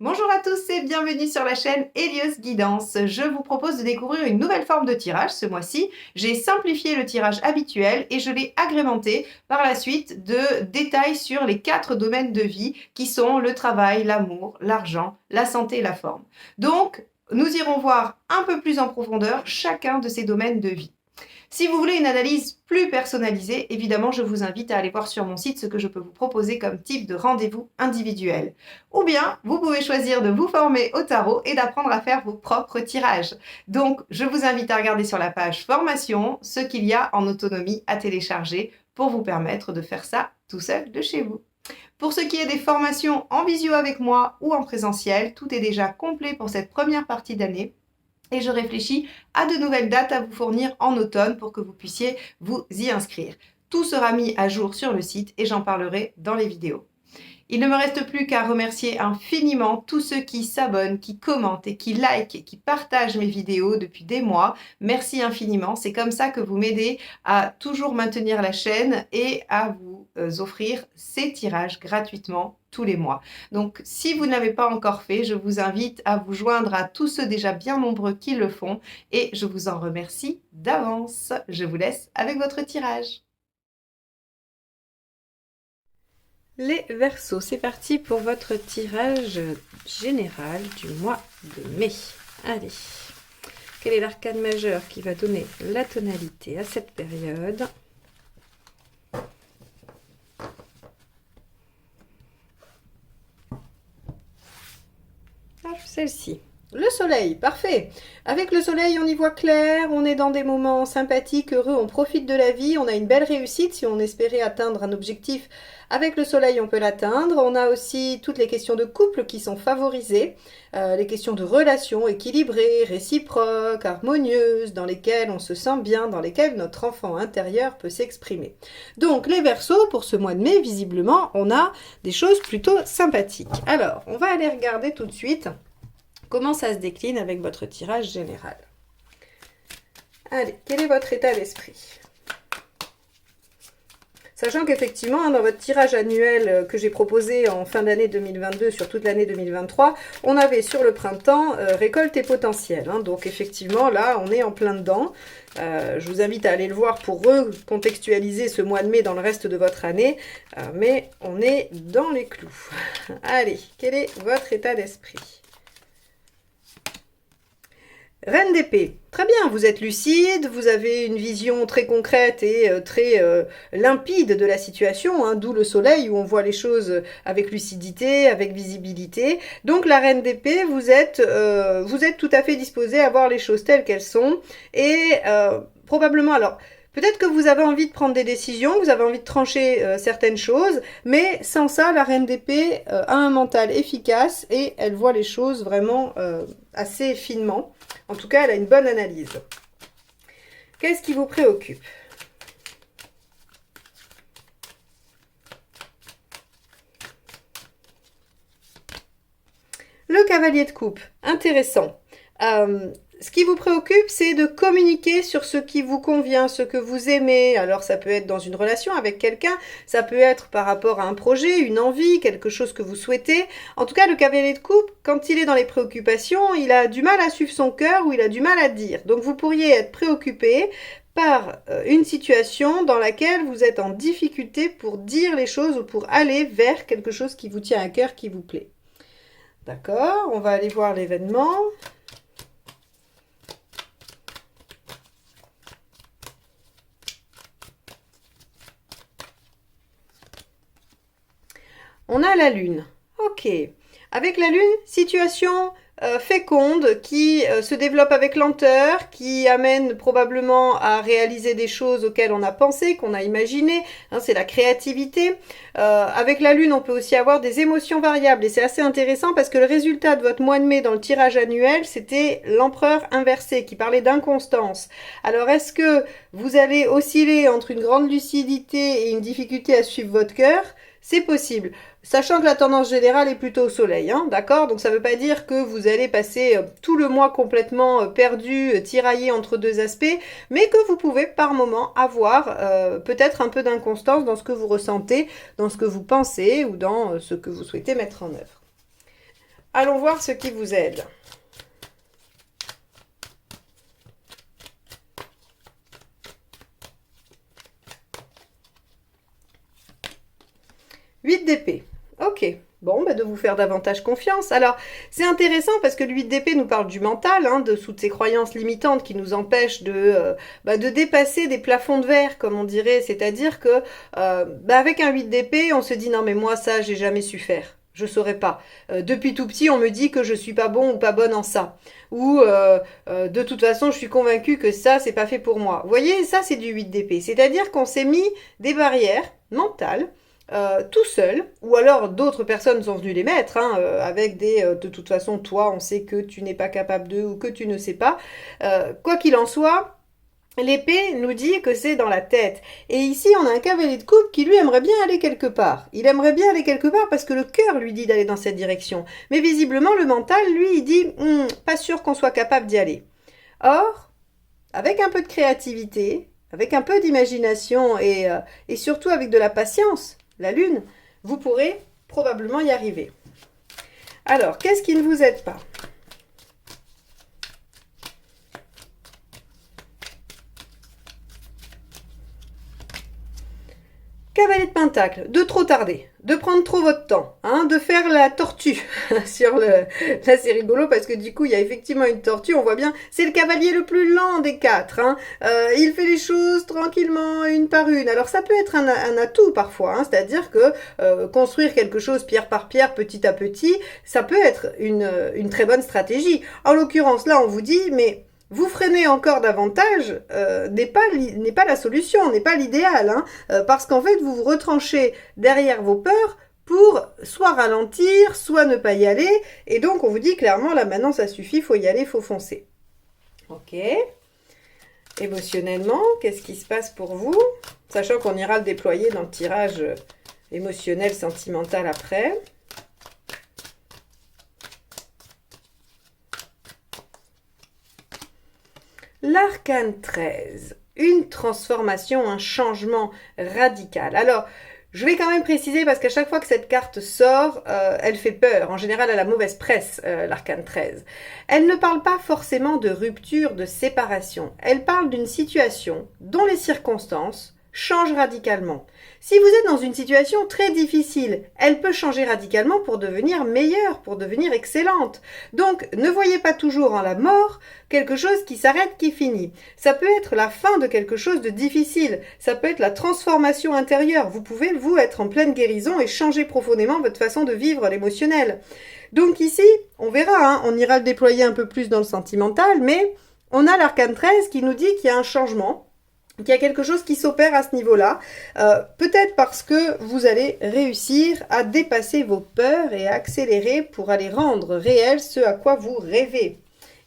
Bonjour à tous et bienvenue sur la chaîne Helios Guidance. Je vous propose de découvrir une nouvelle forme de tirage ce mois-ci. J'ai simplifié le tirage habituel et je l'ai agrémenté par la suite de détails sur les 4 domaines de vie qui sont le travail, l'amour, l'argent, la santé et la forme. Donc, nous irons voir un peu plus en profondeur chacun de ces domaines de vie. Si vous voulez une analyse plus personnalisée, évidemment, je vous invite à aller voir sur mon site ce que je peux vous proposer comme type de rendez-vous individuel. Ou bien, vous pouvez choisir de vous former au tarot et d'apprendre à faire vos propres tirages. Donc, je vous invite à regarder sur la page formation ce qu'il y a en autonomie à télécharger pour vous permettre de faire ça tout seul de chez vous. Pour ce qui est des formations en visio avec moi ou en présentiel, tout est déjà complet pour cette première partie d'année. Et je réfléchis à de nouvelles dates à vous fournir en automne pour que vous puissiez vous y inscrire. Tout sera mis à jour sur le site et j'en parlerai dans les vidéos. Il ne me reste plus qu'à remercier infiniment tous ceux qui s'abonnent, qui commentent et qui likent et qui partagent mes vidéos depuis des mois. Merci infiniment. C'est comme ça que vous m'aidez à toujours maintenir la chaîne et à vous offrir ces tirages gratuitement tous les mois. Donc, si vous ne l'avez pas encore fait, je vous invite à vous joindre à tous ceux déjà bien nombreux qui le font et je vous en remercie d'avance. Je vous laisse avec votre tirage. Les Verseaux, c'est parti pour votre tirage général du mois de mai. Allez, quel est l'arcane majeur qui va donner la tonalité à cette période? Celle-ci. Le soleil, parfait. Avec le soleil, on y voit clair, on est dans des moments sympathiques, heureux, on profite de la vie, on a une belle réussite. Si on espérait atteindre un objectif avec le soleil, on peut l'atteindre. On a aussi toutes les questions de couple qui sont favorisées, les questions de relations équilibrées, réciproques, harmonieuses, dans lesquelles on se sent bien, dans lesquelles notre enfant intérieur peut s'exprimer. Donc les Verseaux, pour ce mois de mai, visiblement, on a des choses plutôt sympathiques. Alors, on va aller regarder tout de suite comment ça se décline avec votre tirage général. Allez, quel est votre état d'esprit? Sachant qu'effectivement, dans votre tirage annuel que j'ai proposé en fin d'année 2022 sur toute l'année 2023, on avait sur le printemps récolte et potentiel. Donc effectivement, là, on est en plein dedans. Je vous invite à aller le voir pour recontextualiser ce mois de mai dans le reste de votre année. Mais on est dans les clous. Allez, quel est votre état d'esprit? Reine d'épée, très bien, vous êtes lucide, vous avez une vision très concrète et très limpide de la situation, d'où le soleil où on voit les choses avec lucidité, avec visibilité. Donc la reine d'épée, vous êtes tout à fait disposé à voir les choses telles qu'elles sont et probablement, alors peut-être que vous avez envie de prendre des décisions, vous avez envie de trancher certaines choses, mais sans ça, la reine d'épée a un mental efficace et elle voit les choses vraiment assez finement. En tout cas, elle a une bonne analyse. Qu'est-ce qui vous préoccupe? Le cavalier de coupe, intéressant. Ce qui vous préoccupe, c'est de communiquer sur ce qui vous convient, ce que vous aimez. Alors, ça peut être dans une relation avec quelqu'un, ça peut être par rapport à un projet, une envie, quelque chose que vous souhaitez. En tout cas, le cavalier de coupe, quand il est dans les préoccupations, il a du mal à suivre son cœur ou il a du mal à dire. Donc, vous pourriez être préoccupé par une situation dans laquelle vous êtes en difficulté pour dire les choses ou pour aller vers quelque chose qui vous tient à cœur, qui vous plaît. D'accord, on va aller voir l'événement. On a la lune. Ok. Avec la lune, situation féconde qui se développe avec lenteur, qui amène probablement à réaliser des choses auxquelles on a pensé, qu'on a imaginé. C'est la créativité. Avec la lune, on peut aussi avoir des émotions variables. Et c'est assez intéressant parce que le résultat de votre mois de mai dans le tirage annuel, c'était l'empereur inversé qui parlait d'inconstance. Alors, est-ce que vous allez osciller entre une grande lucidité et une difficulté à suivre votre cœur? C'est possible, sachant que la tendance générale est plutôt au soleil, d'accord? Donc ça ne veut pas dire que vous allez passer tout le mois complètement perdu, tiraillé entre deux aspects, mais que vous pouvez par moment avoir peut-être un peu d'inconstance dans ce que vous ressentez, dans ce que vous pensez ou dans ce que vous souhaitez mettre en œuvre. Allons voir ce qui vous aide. 8 d'épée. Ok. Bon, bah de vous faire davantage confiance. Alors, c'est intéressant parce que le 8 d'épée nous parle du mental, hein, de toutes ces croyances limitantes qui nous empêchent de dépasser des plafonds de verre, comme on dirait. C'est-à-dire que, avec un 8 d'épée, on se dit, non mais moi ça, j'ai jamais su faire. Je saurais pas. Depuis tout petit, on me dit que je suis pas bon ou pas bonne en ça. Ou de toute façon, je suis convaincue que ça, c'est pas fait pour moi. Vous voyez, ça, c'est du 8 d'épée. C'est-à-dire qu'on s'est mis des barrières mentales tout seul, ou alors d'autres personnes sont venues les mettre, hein, avec de toute façon, toi, on sait que tu n'es pas capable de, ou que tu ne sais pas. Quoi qu'il en soit, l'épée nous dit que c'est dans la tête. Et ici, on a un cavalier de coupe qui, lui, aimerait bien aller quelque part. Il aimerait bien aller quelque part parce que le cœur lui dit d'aller dans cette direction. Mais visiblement, le mental, lui, il dit, pas sûr qu'on soit capable d'y aller. Or, avec un peu de créativité, avec un peu d'imagination et surtout avec de la patience, la lune, vous pourrez probablement y arriver. Alors, qu'est-ce qui ne vous aide pas? Cavalier de Pentacle, de trop tarder, de prendre trop votre temps, hein, de faire la tortue sur le... Là, c'est rigolo parce que du coup, il y a effectivement une tortue, on voit bien, c'est le cavalier le plus lent des quatre. Hein. Il fait les choses tranquillement, une par une. Alors, ça peut être un atout parfois, hein, c'est-à-dire que construire quelque chose pierre par pierre, petit à petit, ça peut être une très bonne stratégie. En l'occurrence, là, on vous dit, mais... vous freiner encore davantage n'est pas la solution, n'est pas l'idéal, hein, parce qu'en fait, vous vous retranchez derrière vos peurs pour soit ralentir, soit ne pas y aller, et donc on vous dit clairement, là maintenant ça suffit, il faut y aller, il faut foncer. Ok. Émotionnellement, qu'est-ce qui se passe pour vous? Sachant qu'on ira le déployer dans le tirage émotionnel, sentimental après. L'arcane 13, une transformation, un changement radical. Alors, je vais quand même préciser parce qu'à chaque fois que cette carte sort, elle fait peur. En général, elle a mauvaise presse, l'arcane 13. Elle ne parle pas forcément de rupture, de séparation. Elle parle d'une situation dont les circonstances changent radicalement. Si vous êtes dans une situation très difficile, elle peut changer radicalement pour devenir meilleure, pour devenir excellente. Donc, ne voyez pas toujours en la mort quelque chose qui s'arrête, qui finit. Ça peut être la fin de quelque chose de difficile. Ça peut être la transformation intérieure. Vous pouvez, vous, être en pleine guérison et changer profondément votre façon de vivre l'émotionnel. Donc ici, on verra, hein, on ira le déployer un peu plus dans le sentimental, mais on a l'arcane 13 qui nous dit qu'il y a un changement, qu'il y a quelque chose qui s'opère à ce niveau-là, peut-être parce que vous allez réussir à dépasser vos peurs et à accélérer pour aller rendre réel ce à quoi vous rêvez.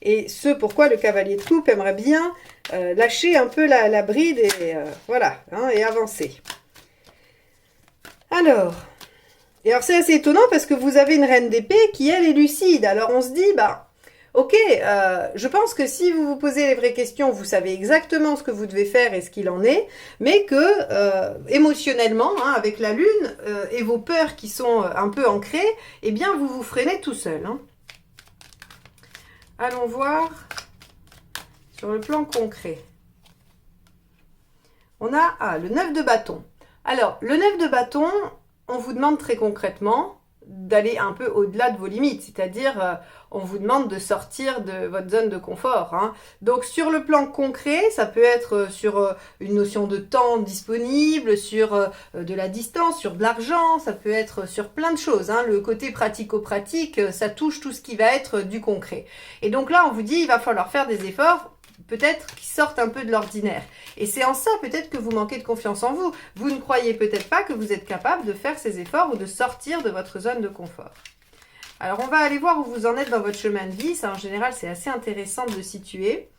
Et ce pourquoi le cavalier de coupe aimerait bien lâcher un peu la bride et voilà, hein, et avancer. Alors c'est assez étonnant parce que vous avez une reine d'épée qui, elle, est lucide. Alors on se dit, ok, je pense que si vous vous posez les vraies questions, vous savez exactement ce que vous devez faire et ce qu'il en est, mais que émotionnellement, hein, avec la lune et vos peurs qui sont un peu ancrées, eh bien vous vous freinez tout seul. Hein. Allons voir sur le plan concret. On a le 9 de bâton. Alors, le 9 de bâton, on vous demande très concrètement d'aller un peu au-delà de vos limites, c'est-à-dire on vous demande de sortir de votre zone de confort. Hein. Donc sur le plan concret, ça peut être sur une notion de temps disponible, sur de la distance, sur de l'argent, ça peut être sur plein de choses. Hein. Le côté pratico-pratique, ça touche tout ce qui va être du concret. Et donc là, on vous dit, il va falloir faire des efforts peut-être qui sortent un peu de l'ordinaire. Et c'est en ça peut-être que vous manquez de confiance en vous. Vous ne croyez peut-être pas que vous êtes capable de faire ces efforts ou de sortir de votre zone de confort. Alors on va aller voir où vous en êtes dans votre chemin de vie. Ça en général c'est assez intéressant de le situer.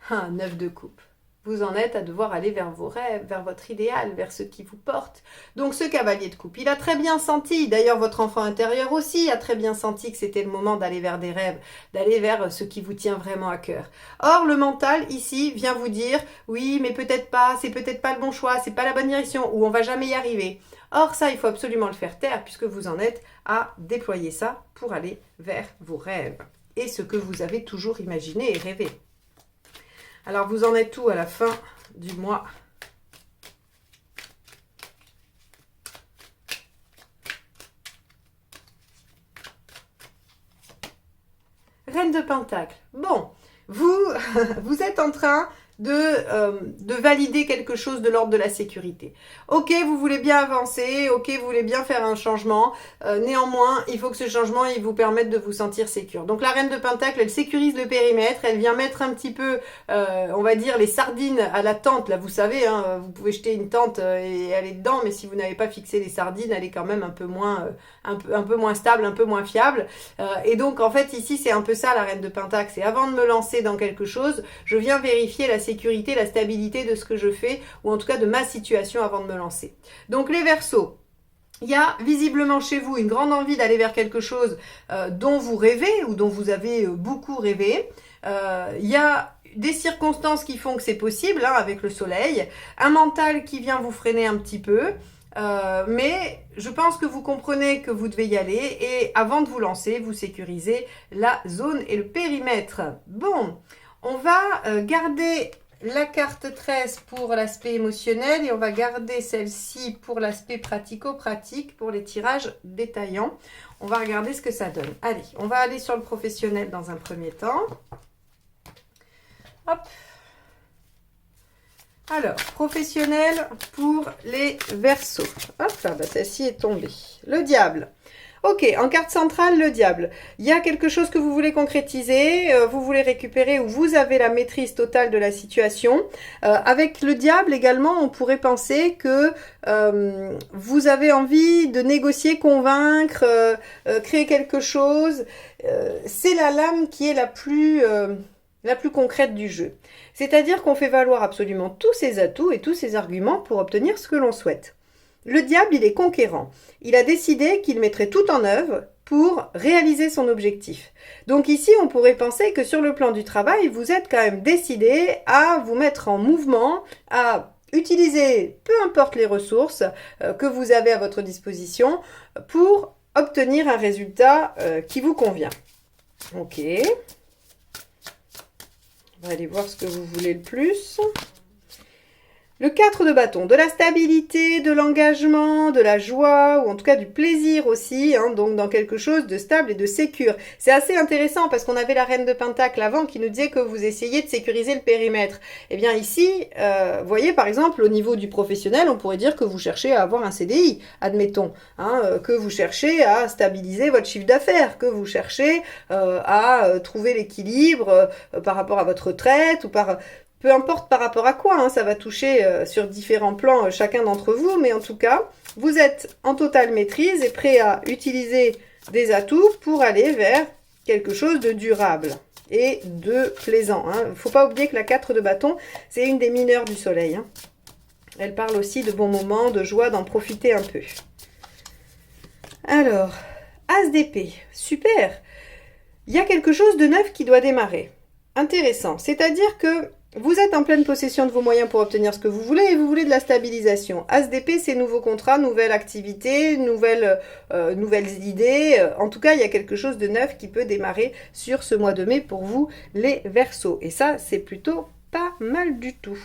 9 de coupe. vous en êtes à devoir aller vers vos rêves, vers votre idéal, vers ce qui vous porte. Donc ce cavalier de coupe, il a très bien senti, d'ailleurs votre enfant intérieur aussi a très bien senti que c'était le moment d'aller vers des rêves, d'aller vers ce qui vous tient vraiment à cœur. Or le mental ici vient vous dire, oui mais peut-être pas, c'est peut-être pas le bon choix, c'est pas la bonne direction, ou on va jamais y arriver. Or ça, il faut absolument le faire taire puisque vous en êtes à déployer ça pour aller vers vos rêves et ce que vous avez toujours imaginé et rêvé. Alors, vous en êtes où à la fin du mois? Reine de Pentacle. Bon, vous êtes en train de valider quelque chose de l'ordre de la sécurité. Ok, vous voulez bien avancer, ok, vous voulez bien faire un changement, néanmoins, il faut que ce changement, il vous permette de vous sentir sécure. Donc la Reine de Pentacle, elle sécurise le périmètre, elle vient mettre un petit peu, on va dire, les sardines à la tente, là, vous savez, hein, vous pouvez jeter une tente et aller dedans, mais si vous n'avez pas fixé les sardines, elle est quand même un peu moins stable, un peu moins fiable. Et donc, en fait, ici, c'est un peu ça, la Reine de Pentacle, c'est avant de me lancer dans quelque chose, je viens vérifier la sécurité, la stabilité de ce que je fais, ou en tout cas de ma situation avant de me lancer. Donc les Verseaux, il y a visiblement chez vous une grande envie d'aller vers quelque chose dont vous rêvez, ou dont vous avez beaucoup rêvé. Il y a des circonstances qui font que c'est possible, hein, avec le soleil, un mental qui vient vous freiner un petit peu, mais je pense que vous comprenez que vous devez y aller, et avant de vous lancer, vous sécurisez la zone et le périmètre. Bon, on va garder la carte 13 pour l'aspect émotionnel et on va garder celle-ci pour l'aspect pratico-pratique, pour les tirages détaillants. On va regarder ce que ça donne. Allez, on va aller sur le professionnel dans un premier temps. Hop. Alors, professionnel pour les Verseaux. Hop là, bah, celle-ci est tombée. Le diable. Ok, en carte centrale, le diable. Il y a quelque chose que vous voulez concrétiser, vous voulez récupérer, ou vous avez la maîtrise totale de la situation. Avec le diable également, on pourrait penser que vous avez envie de négocier, convaincre, créer quelque chose. C'est la lame qui est la plus concrète du jeu. C'est-à-dire qu'on fait valoir absolument tous ses atouts et tous ses arguments pour obtenir ce que l'on souhaite. Le diable, il est conquérant. Il a décidé qu'il mettrait tout en œuvre pour réaliser son objectif. Donc ici, on pourrait penser que sur le plan du travail, vous êtes quand même décidé à vous mettre en mouvement, à utiliser peu importe les ressources que vous avez à votre disposition pour obtenir un résultat qui vous convient. Ok. On va aller voir ce que vous voulez le plus. Le 4 de bâton, de la stabilité, de l'engagement, de la joie, ou en tout cas du plaisir aussi, hein, donc dans quelque chose de stable et de sécure. C'est assez intéressant parce qu'on avait la Reine de Pentacle avant qui nous disait que vous essayez de sécuriser le périmètre. Eh bien ici, vous voyez par exemple au niveau du professionnel, on pourrait dire que vous cherchez à avoir un CDI, admettons, hein, que vous cherchez à stabiliser votre chiffre d'affaires, que vous cherchez à trouver l'équilibre par rapport à votre retraite ou par... Peu importe par rapport à quoi, hein, ça va toucher sur différents plans chacun d'entre vous, mais en tout cas, vous êtes en totale maîtrise et prêt à utiliser des atouts pour aller vers quelque chose de durable et de plaisant. Il ne faut pas oublier que la 4 de bâton, c'est une des mineures du soleil. Hein. Elle parle aussi de bons moments, de joie, d'en profiter un peu. Alors, As d'épée, super. Il y a quelque chose de neuf qui doit démarrer. Intéressant, c'est-à-dire que vous êtes en pleine possession de vos moyens pour obtenir ce que vous voulez et vous voulez de la stabilisation. As d'épée, c'est nouveau contrat, nouvelle activité, nouvelles idées. En tout cas, il y a quelque chose de neuf qui peut démarrer sur ce mois de mai pour vous, les Verseaux. Et ça, c'est plutôt pas mal du tout.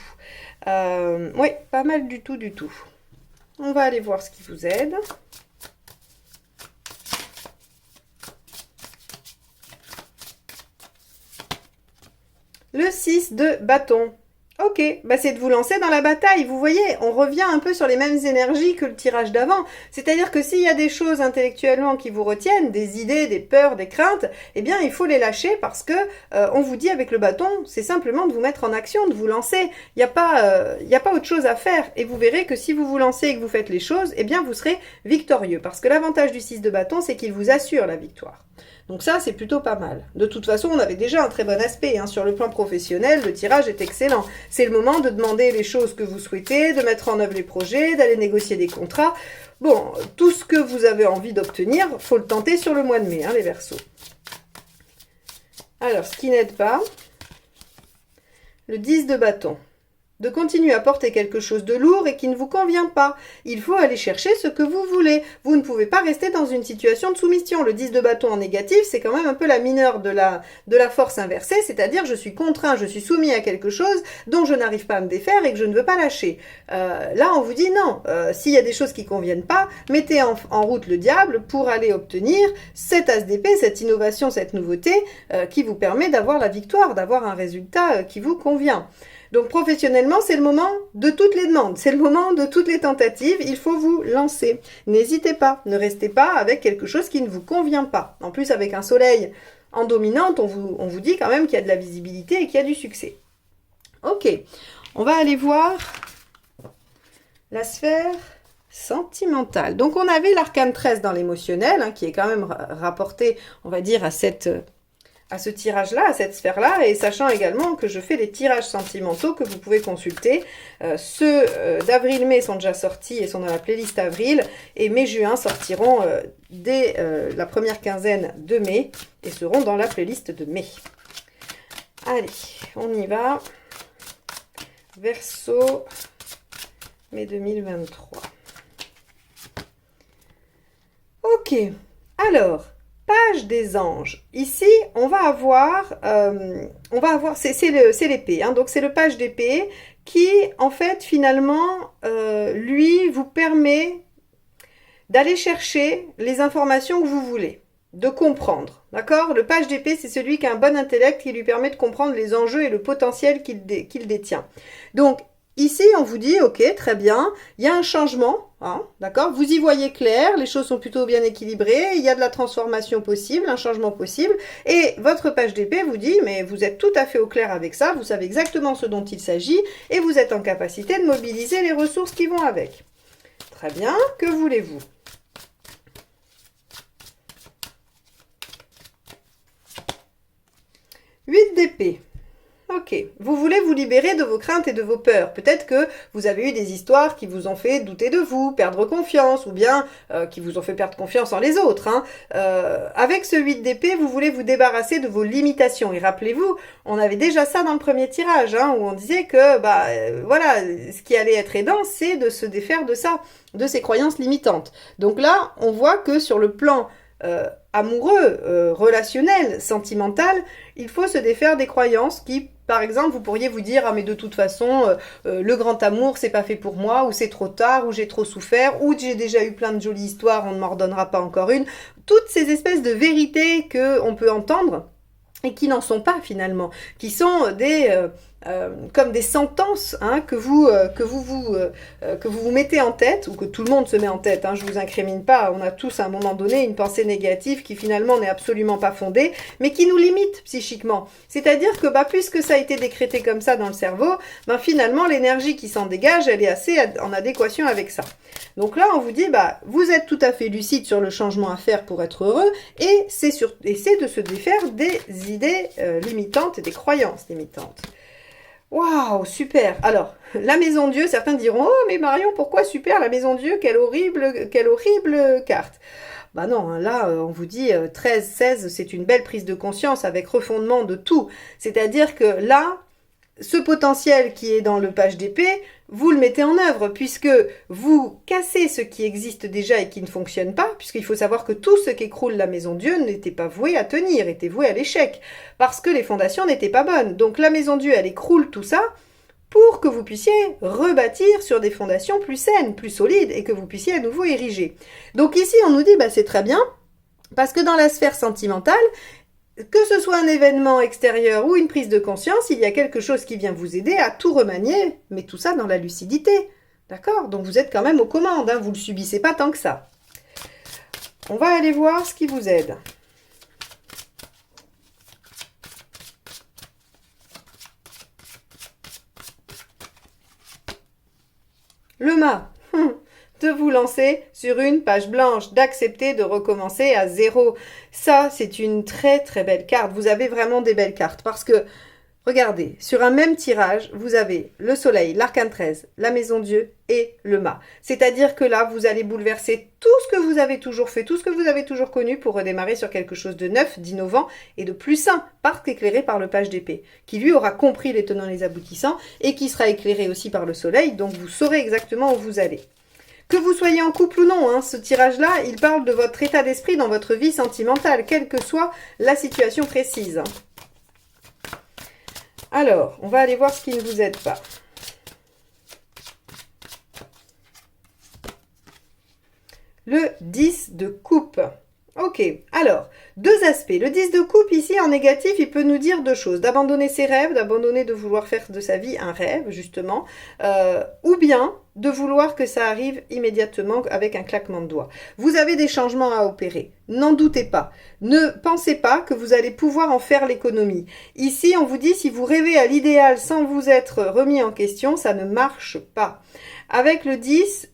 Oui, pas mal du tout, du tout. On va aller voir ce qui vous aide. Le 6 de bâton. Ok, bah c'est de vous lancer dans la bataille. Vous voyez, on revient un peu sur les mêmes énergies que le tirage d'avant. C'est-à-dire que s'il y a des choses intellectuellement qui vous retiennent, des idées, des peurs, des craintes, eh bien, il faut les lâcher parce que on vous dit avec le bâton, c'est simplement de vous mettre en action, de vous lancer. Il n'y a pas autre chose à faire. Et vous verrez que si vous vous lancez et que vous faites les choses, eh bien, vous serez victorieux. Parce que l'avantage du 6 de bâton, c'est qu'il vous assure la victoire. Donc ça, c'est plutôt pas mal. De toute façon, on avait déjà un très bon aspect. Hein. Sur le plan professionnel, le tirage est excellent. C'est le moment de demander les choses que vous souhaitez, de mettre en œuvre les projets, d'aller négocier des contrats. Bon, tout ce que vous avez envie d'obtenir, il faut le tenter sur le mois de mai, hein, les Verseaux. Alors, ce qui n'aide pas, le 10 de bâton. De continuer à porter quelque chose de lourd et qui ne vous convient pas. Il faut aller chercher ce que vous voulez. Vous ne pouvez pas rester dans une situation de soumission. Le 10 de bâton en négatif, c'est quand même un peu la mineure de la force inversée, c'est-à-dire je suis contraint, je suis soumis à quelque chose dont je n'arrive pas à me défaire et que je ne veux pas lâcher. Là, on vous dit non. S'il y a des choses qui ne conviennent pas, mettez en route le diable pour aller obtenir cet as d'épée, cette innovation, cette nouveauté qui vous permet d'avoir la victoire, d'avoir un résultat qui vous convient. Donc professionnellement, c'est le moment de toutes les demandes, c'est le moment de toutes les tentatives, il faut vous lancer. N'hésitez pas, ne restez pas avec quelque chose qui ne vous convient pas. En plus, avec un soleil en dominante, on vous dit quand même qu'il y a de la visibilité et qu'il y a du succès. Ok, on va aller voir la sphère sentimentale. Donc on avait l'arcane 13 dans l'émotionnel, hein, qui est quand même rapporté, on va dire, à ce tirage-là, à cette sphère-là, et sachant également que je fais les tirages sentimentaux que vous pouvez consulter. Ceux d'avril-mai sont déjà sortis et sont dans la playlist avril, et mai-juin sortiront dès la première quinzaine de mai et seront dans la playlist de mai. Allez, on y va. Verseau, mai 2023. Ok, alors... Page des anges. Ici, on va avoir c'est l'épée, hein, donc c'est le page d'épée qui, en fait, finalement, lui, vous permet d'aller chercher les informations que vous voulez, de comprendre, d'accord? Le page d'épée, c'est celui qui a un bon intellect qui lui permet de comprendre les enjeux et le potentiel qu'il détient. Donc, ici, on vous dit, ok, très bien, il y a un changement, hein, d'accord? Vous y voyez clair, les choses sont plutôt bien équilibrées, il y a de la transformation possible, un changement possible, et votre page d'épée vous dit, mais vous êtes tout à fait au clair avec ça, vous savez exactement ce dont il s'agit, et vous êtes en capacité de mobiliser les ressources qui vont avec. Très bien, que voulez-vous? Huit d'épée. Ok, vous voulez vous libérer de vos craintes et de vos peurs. Peut-être que vous avez eu des histoires qui vous ont fait douter de vous, perdre confiance, ou bien qui vous ont fait perdre confiance en les autres. Hein. Avec ce 8 d'épée, vous voulez vous débarrasser de vos limitations. Et rappelez-vous, on avait déjà ça dans le premier tirage, hein, où on disait que voilà, ce qui allait être aidant, c'est de se défaire de ça, de ces croyances limitantes. Donc là, on voit que sur le plan amoureux, relationnel, sentimental, il faut se défaire des croyances qui, par exemple, vous pourriez vous dire « Ah mais de toute façon, le grand amour, c'est pas fait pour moi, ou c'est trop tard, ou j'ai trop souffert, ou j'ai déjà eu plein de jolies histoires, on ne m'en redonnera pas encore une. » Toutes ces espèces de vérités qu'on peut entendre et qui n'en sont pas finalement, qui sont comme des sentences hein, que vous vous mettez en tête, ou que tout le monde se met en tête, hein, je ne vous incrimine pas, on a tous à un moment donné une pensée négative qui finalement n'est absolument pas fondée, mais qui nous limite psychiquement. C'est-à-dire que puisque ça a été décrété comme ça dans le cerveau, finalement l'énergie qui s'en dégage, elle est assez en adéquation avec ça. Donc là, on vous dit, vous êtes tout à fait lucide sur le changement à faire pour être heureux, et c'est de se défaire des idées limitantes et des croyances limitantes. Waouh, super. Alors, la maison Dieu, certains diront, oh mais Marion, pourquoi super la maison Dieu, quelle horrible carte. Non, là, on vous dit 13, 16, c'est une belle prise de conscience avec refondement de tout. C'est-à-dire que là, ce potentiel qui est dans le page d'épée, vous le mettez en œuvre puisque vous cassez ce qui existe déjà et qui ne fonctionne pas, puisqu'il faut savoir que tout ce qu'écroule la maison Dieu n'était pas voué à tenir, était voué à l'échec, parce que les fondations n'étaient pas bonnes. Donc la maison Dieu, elle écroule tout ça pour que vous puissiez rebâtir sur des fondations plus saines, plus solides, et que vous puissiez à nouveau ériger. Donc ici, on nous dit, c'est très bien, parce que dans la sphère sentimentale, que ce soit un événement extérieur ou une prise de conscience, il y a quelque chose qui vient vous aider à tout remanier, mais tout ça dans la lucidité. D'accord? Donc vous êtes quand même aux commandes, hein, vous ne le subissez pas tant que ça. On va aller voir ce qui vous aide. Le mât. de vous lancer sur une page blanche, d'accepter de recommencer à zéro. Ça, c'est une très très belle carte. Vous avez vraiment des belles cartes parce que, regardez, sur un même tirage, vous avez le soleil, l'arcane 13, la maison Dieu et le mât. C'est-à-dire que là, vous allez bouleverser tout ce que vous avez toujours fait, tout ce que vous avez toujours connu pour redémarrer sur quelque chose de neuf, d'innovant et de plus sain, parce qu'éclairé par le page d'épée, qui lui aura compris les tenants et les aboutissants et qui sera éclairé aussi par le soleil, donc vous saurez exactement où vous allez. Que vous soyez en couple ou non, ce tirage-là, il parle de votre état d'esprit dans votre vie sentimentale, quelle que soit la situation précise. Alors, on va aller voir ce qui ne vous aide pas. Le 10 de coupe. Ok, alors, deux aspects. Le 10 de coupe, ici, en négatif, il peut nous dire deux choses. D'abandonner ses rêves, d'abandonner de vouloir faire de sa vie un rêve, justement, ou bien de vouloir que ça arrive immédiatement avec un claquement de doigts. Vous avez des changements à opérer, n'en doutez pas. Ne pensez pas que vous allez pouvoir en faire l'économie. Ici, on vous dit, si vous rêvez à l'idéal sans vous être remis en question, ça ne marche pas. Avec le 10,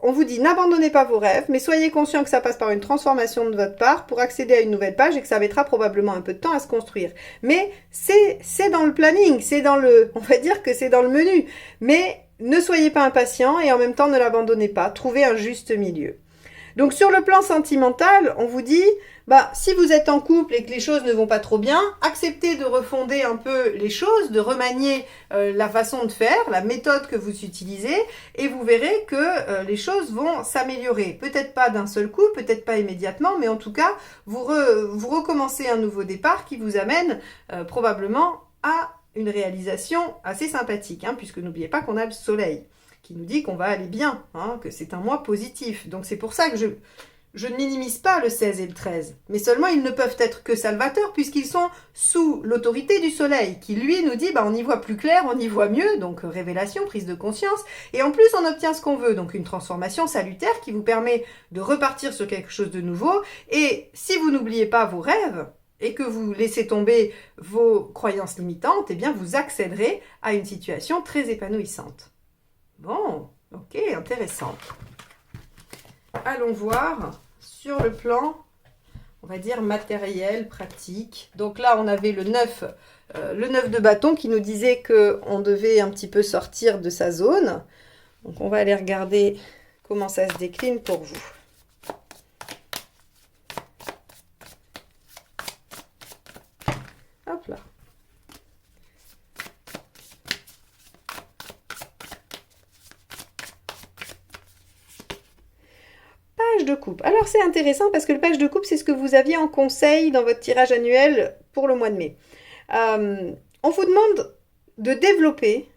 on vous dit n'abandonnez pas vos rêves, mais soyez conscient que ça passe par une transformation de votre part pour accéder à une nouvelle page et que ça mettra probablement un peu de temps à se construire. Mais c'est dans le planning, on va dire que c'est dans le menu. Mais ne soyez pas impatient et en même temps ne l'abandonnez pas. Trouvez un juste milieu. Donc sur le plan sentimental, on vous dit, si vous êtes en couple et que les choses ne vont pas trop bien, acceptez de refonder un peu les choses, de remanier la façon de faire, la méthode que vous utilisez, et vous verrez que les choses vont s'améliorer. Peut-être pas d'un seul coup, peut-être pas immédiatement, mais en tout cas, vous recommencez un nouveau départ qui vous amène probablement à une réalisation assez sympathique, puisque n'oubliez pas qu'on a le soleil qui nous dit qu'on va aller bien, que c'est un mois positif. Donc c'est pour ça que je ne minimise pas le 16 et le 13, mais seulement ils ne peuvent être que salvateurs puisqu'ils sont sous l'autorité du soleil, qui lui nous dit on y voit plus clair, on y voit mieux, donc révélation, prise de conscience, et en plus on obtient ce qu'on veut, donc une transformation salutaire qui vous permet de repartir sur quelque chose de nouveau, et si vous n'oubliez pas vos rêves, et que vous laissez tomber vos croyances limitantes, eh bien vous accéderez à une situation très épanouissante. Bon, ok, intéressant. Allons voir sur le plan, on va dire matériel, pratique. Donc là, on avait le 9 de bâton qui nous disait qu'on devait un petit peu sortir de sa zone. Donc on va aller regarder comment ça se décline pour vous. Hop là. Page de coupe. Alors c'est intéressant parce que le page de coupe, c'est ce que vous aviez en conseil dans votre tirage annuel pour le mois de mai. On vous demande de développer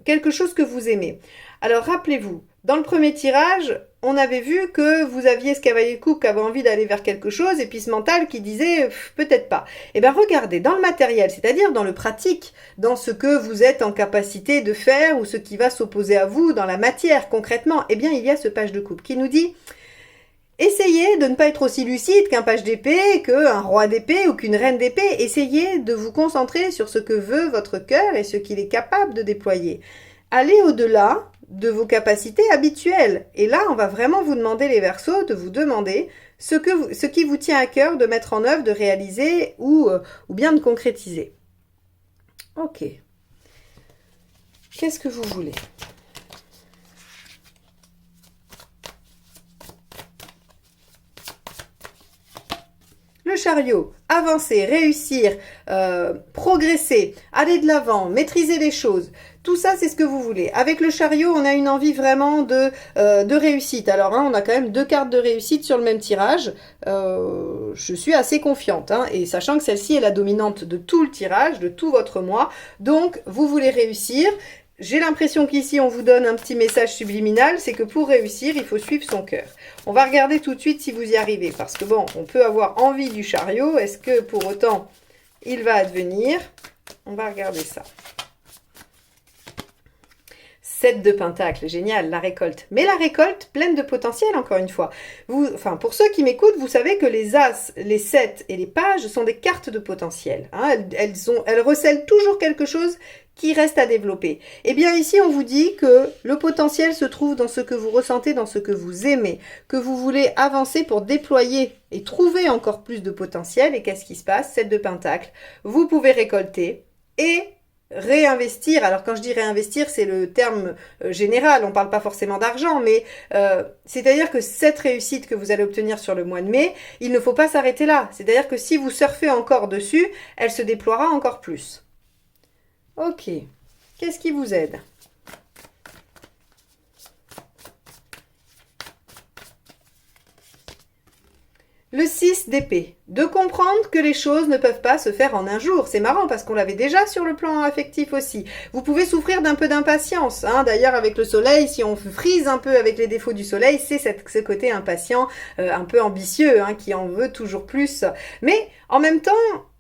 quelque chose que vous aimez. Alors rappelez-vous, dans le premier tirage, on avait vu que vous aviez ce cavalier de coupe qui avait envie d'aller vers quelque chose et puis ce mental qui disait peut-être pas. Eh bien regardez, dans le matériel, c'est-à-dire dans le pratique, dans ce que vous êtes en capacité de faire ou ce qui va s'opposer à vous dans la matière concrètement, eh bien il y a ce page de coupe qui nous dit essayez de ne pas être aussi lucide qu'un page d'épée, qu'un roi d'épée ou qu'une reine d'épée. Essayez de vous concentrer sur ce que veut votre cœur et ce qu'il est capable de déployer. Allez au-delà de vos capacités habituelles. Et là, on va vraiment vous demander, les Verseaux, de vous demander ce qui vous tient à cœur de mettre en œuvre, de réaliser ou bien de concrétiser. Ok. Qu'est-ce que vous voulez ? Le chariot, avancer, réussir, progresser, aller de l'avant, maîtriser les choses. Tout ça, c'est ce que vous voulez. Avec le chariot, on a une envie vraiment de réussite. Alors, on a quand même 2 cartes de réussite sur le même tirage. Je suis assez confiante. Et sachant que celle-ci est la dominante de tout le tirage, de tout votre mois. Donc, vous voulez réussir. J'ai l'impression qu'ici, on vous donne un petit message subliminal. C'est que pour réussir, il faut suivre son cœur. On va regarder tout de suite si vous y arrivez. Parce que bon, on peut avoir envie du chariot. Est-ce que pour autant, il va advenir? On va regarder ça. 7 de pentacle, génial, la récolte. Mais la récolte pleine de potentiel, encore une fois. Pour ceux qui m'écoutent, vous savez que les as, les 7 et les pages sont des cartes de potentiel. Elles recèlent toujours quelque chose qui reste à développer? Eh bien ici, on vous dit que le potentiel se trouve dans ce que vous ressentez, dans ce que vous aimez, que vous voulez avancer pour déployer et trouver encore plus de potentiel. Et qu'est-ce qui se passe? 7 de Pentacle. Vous pouvez récolter et réinvestir. Alors quand je dis réinvestir, c'est le terme général, on ne parle pas forcément d'argent, mais c'est-à-dire que cette réussite que vous allez obtenir sur le mois de mai, il ne faut pas s'arrêter là. C'est-à-dire que si vous surfez encore dessus, elle se déploiera encore plus. Ok, qu'est-ce qui vous aide? Le 6 d'épée. De comprendre que les choses ne peuvent pas se faire en un jour. C'est marrant parce qu'on l'avait déjà sur le plan affectif aussi. Vous pouvez souffrir d'un peu d'impatience. Hein. D'ailleurs, avec le soleil, si on frise un peu avec les défauts du soleil, c'est ce côté impatient, un peu ambitieux, hein, qui en veut toujours plus. Mais en même temps,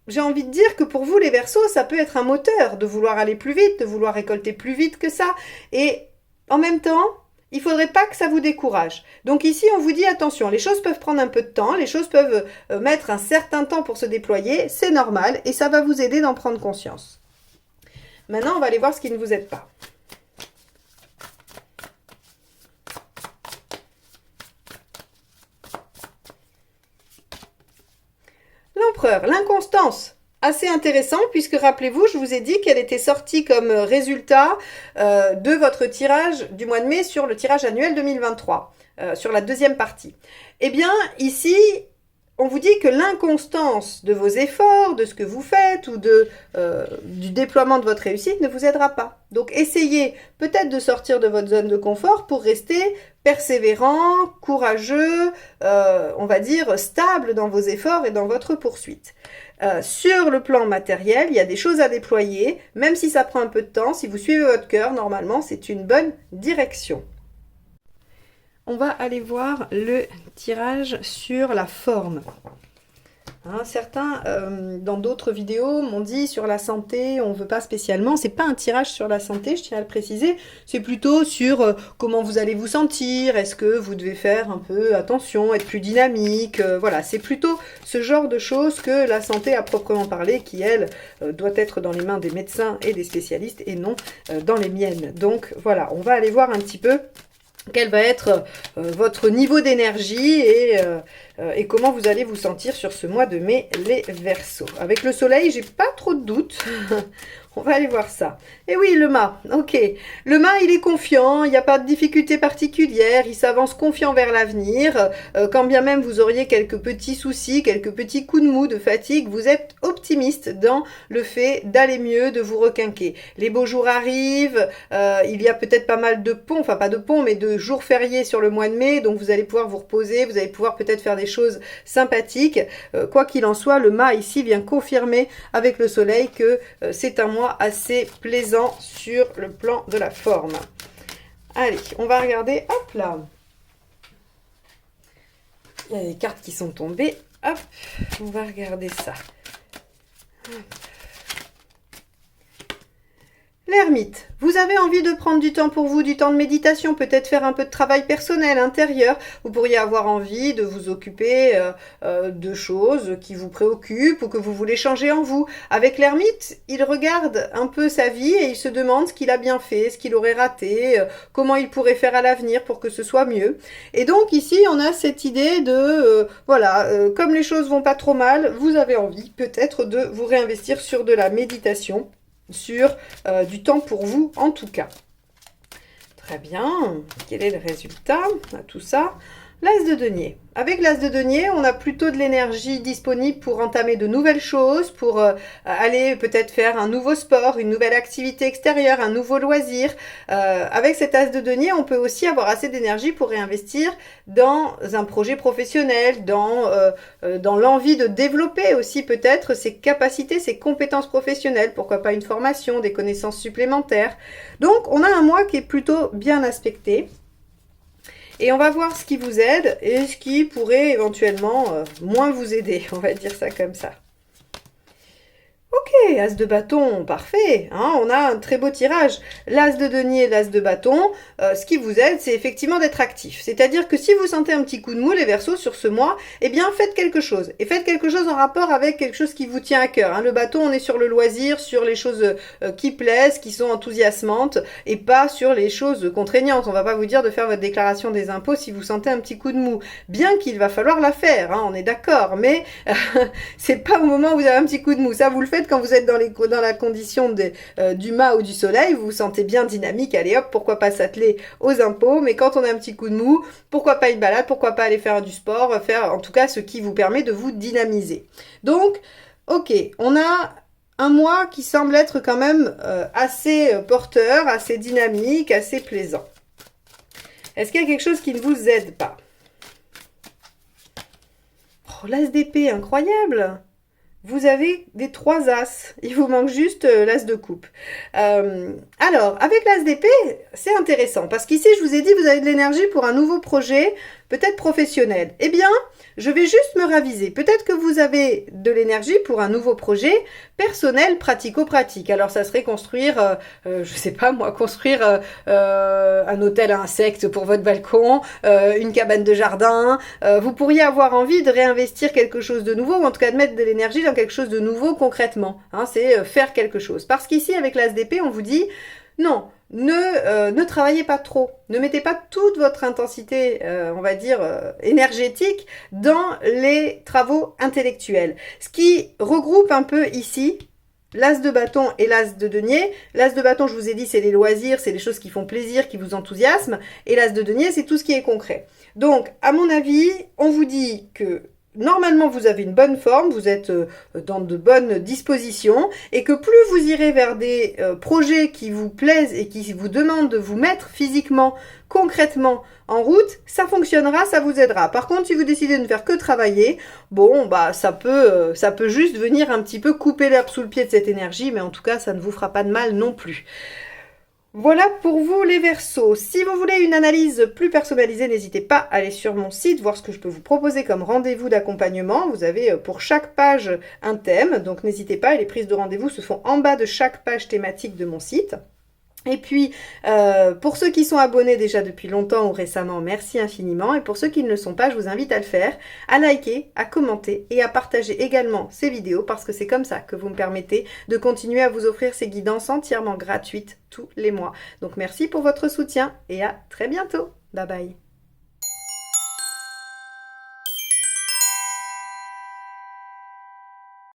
j'ai envie de dire que pour vous, les Verseaux, ça peut être un moteur de vouloir aller plus vite, de vouloir récolter plus vite que ça. Et en même temps, il ne faudrait pas que ça vous décourage. Donc ici, on vous dit attention, les choses peuvent prendre un peu de temps, les choses peuvent mettre un certain temps pour se déployer, c'est normal et ça va vous aider d'en prendre conscience. Maintenant, on va aller voir ce qui ne vous aide pas. L'empereur, l'inconstance. Assez intéressant puisque rappelez-vous, je vous ai dit qu'elle était sortie comme résultat de votre tirage du mois de mai sur le tirage annuel 2023, sur la deuxième partie. Eh bien, ici, on vous dit que l'inconstance de vos efforts, de ce que vous faites ou du déploiement de votre réussite ne vous aidera pas. Donc, essayez peut-être de sortir de votre zone de confort pour rester persévérant, courageux, on va dire stable dans vos efforts et dans votre poursuite. Sur le plan matériel, il y a des choses à déployer, même si ça prend un peu de temps, si vous suivez votre cœur, normalement, c'est une bonne direction. On va aller voir le tirage sur la forme. Hein, certains, dans d'autres vidéos, m'ont dit sur la santé, on ne veut pas spécialement. C'est pas un tirage sur la santé, je tiens à le préciser. C'est plutôt sur comment vous allez vous sentir. Est-ce que vous devez faire un peu attention, être plus dynamique. Voilà, c'est plutôt ce genre de choses que la santé à proprement parler, qui elle doit être dans les mains des médecins et des spécialistes et non dans les miennes. Donc voilà, on va aller voir un petit peu quel va être votre niveau d'énergie et comment vous allez vous sentir sur ce mois de mai, les Verseaux. Avec le soleil, j'ai pas trop de doutes. On va aller voir ça. Et oui, le mât, ok. Le mât, il est confiant, il n'y a pas de difficulté particulière, il s'avance confiant vers l'avenir. Quand bien même vous auriez quelques petits soucis, quelques petits coups de mou, de fatigue, vous êtes optimiste dans le fait d'aller mieux, de vous requinquer. Les beaux jours arrivent, il y a peut-être pas mal de ponts, enfin pas de ponts, mais de jours fériés sur le mois de mai, donc vous allez pouvoir vous reposer, vous allez pouvoir peut-être faire des choses sympathiques. Quoi qu'il en soit, le mât ici vient confirmer avec le soleil que c'est un mois assez plaisant sur le plan de la forme. Allez, on va regarder, hop là. Il y a des cartes qui sont tombées. Hop, on va regarder ça. Hop. L'ermite, vous avez envie de prendre du temps pour vous, du temps de méditation, peut-être faire un peu de travail personnel, intérieur. Vous pourriez avoir envie de vous occuper de choses qui vous préoccupent ou que vous voulez changer en vous. Avec l'ermite, il regarde un peu sa vie et il se demande ce qu'il a bien fait, ce qu'il aurait raté, comment il pourrait faire à l'avenir pour que ce soit mieux. Et donc ici, on a cette idée de, comme les choses vont pas trop mal, vous avez envie peut-être de vous réinvestir sur de la méditation, sur du temps pour vous en tout cas. Très bien, quel est le résultat à tout ça? L'As de denier. Avec l'As de denier, on a plutôt de l'énergie disponible pour entamer de nouvelles choses, pour aller peut-être faire un nouveau sport, une nouvelle activité extérieure, un nouveau loisir. Avec cet As de denier, on peut aussi avoir assez d'énergie pour réinvestir dans un projet professionnel, dans l'envie de développer aussi peut-être ses capacités, ses compétences professionnelles, pourquoi pas une formation, des connaissances supplémentaires. Donc, on a un mois qui est plutôt bien aspecté. Et on va voir ce qui vous aide et ce qui pourrait éventuellement moins vous aider. On va dire ça comme ça. Ok, As de bâton, parfait, hein, on a un très beau tirage. L'as de denier, l'as de bâton, ce qui vous aide, c'est effectivement d'être actif. C'est-à-dire que si vous sentez un petit coup de mou, les Verseaux, sur ce mois, eh bien, faites quelque chose. Et faites quelque chose en rapport avec quelque chose qui vous tient à cœur. Hein. Le bâton, on est sur le loisir, sur les choses qui plaisent, qui sont enthousiasmantes, et pas sur les choses contraignantes. On va pas vous dire de faire votre déclaration des impôts si vous sentez un petit coup de mou. Bien qu'il va falloir la faire, hein, on est d'accord, mais c'est pas au moment où vous avez un petit coup de mou. Ça, vous le faites quand vous êtes dans la condition du mât ou du soleil, vous vous sentez bien dynamique, allez hop, pourquoi pas s'atteler aux impôts, mais quand on a un petit coup de mou, pourquoi pas une balade, pourquoi pas aller faire du sport, faire en tout cas ce qui vous permet de vous dynamiser. Donc, ok, on a un mois qui semble être quand même assez porteur, assez dynamique, assez plaisant. Est-ce qu'il y a quelque chose qui ne vous aide pas? Oh, l'as d'épée, incroyable! Vous avez des 3 as. Il vous manque juste l'as de coupe. Alors, avec l'as d'épée, c'est intéressant. Parce qu'ici, je vous ai dit, vous avez de l'énergie pour un nouveau projet, peut-être professionnel. Eh bien, je vais juste me raviser. Peut-être que vous avez de l'énergie pour un nouveau projet personnel, pratico-pratique. Alors, ça serait construire, je sais pas moi, construire un hôtel à insectes pour votre balcon, une cabane de jardin. Vous pourriez avoir envie de réinvestir quelque chose de nouveau, ou en tout cas de mettre de l'énergie dans quelque chose de nouveau concrètement. Hein, c'est faire quelque chose. Parce qu'ici, avec l'as d'épée, on vous dit, non, ne travaillez pas trop. Ne mettez pas toute votre intensité, on va dire, énergétique dans les travaux intellectuels. Ce qui regroupe un peu ici l'as de bâton et l'as de denier. L'as de bâton, je vous ai dit, c'est les loisirs, c'est les choses qui font plaisir, qui vous enthousiasment. Et l'as de denier, c'est tout ce qui est concret. Donc, à mon avis, on vous dit que normalement, vous avez une bonne forme, vous êtes dans de bonnes dispositions et que plus vous irez vers des projets qui vous plaisent et qui vous demandent de vous mettre physiquement, concrètement en route, ça fonctionnera, ça vous aidera. Par contre, si vous décidez de ne faire que travailler, bon, bah ça peut juste venir un petit peu couper l'herbe sous le pied de cette énergie, mais en tout cas, ça ne vous fera pas de mal non plus. Voilà pour vous les Verseaux. Si vous voulez une analyse plus personnalisée, n'hésitez pas à aller sur mon site, voir ce que je peux vous proposer comme rendez-vous d'accompagnement. Vous avez pour chaque page un thème, donc n'hésitez pas, et les prises de rendez-vous se font en bas de chaque page thématique de mon site. Et puis, pour ceux qui sont abonnés déjà depuis longtemps ou récemment, merci infiniment. Et pour ceux qui ne le sont pas, je vous invite à le faire, à liker, à commenter et à partager également ces vidéos parce que c'est comme ça que vous me permettez de continuer à vous offrir ces guidances entièrement gratuites tous les mois. Donc merci pour votre soutien et à très bientôt. Bye bye.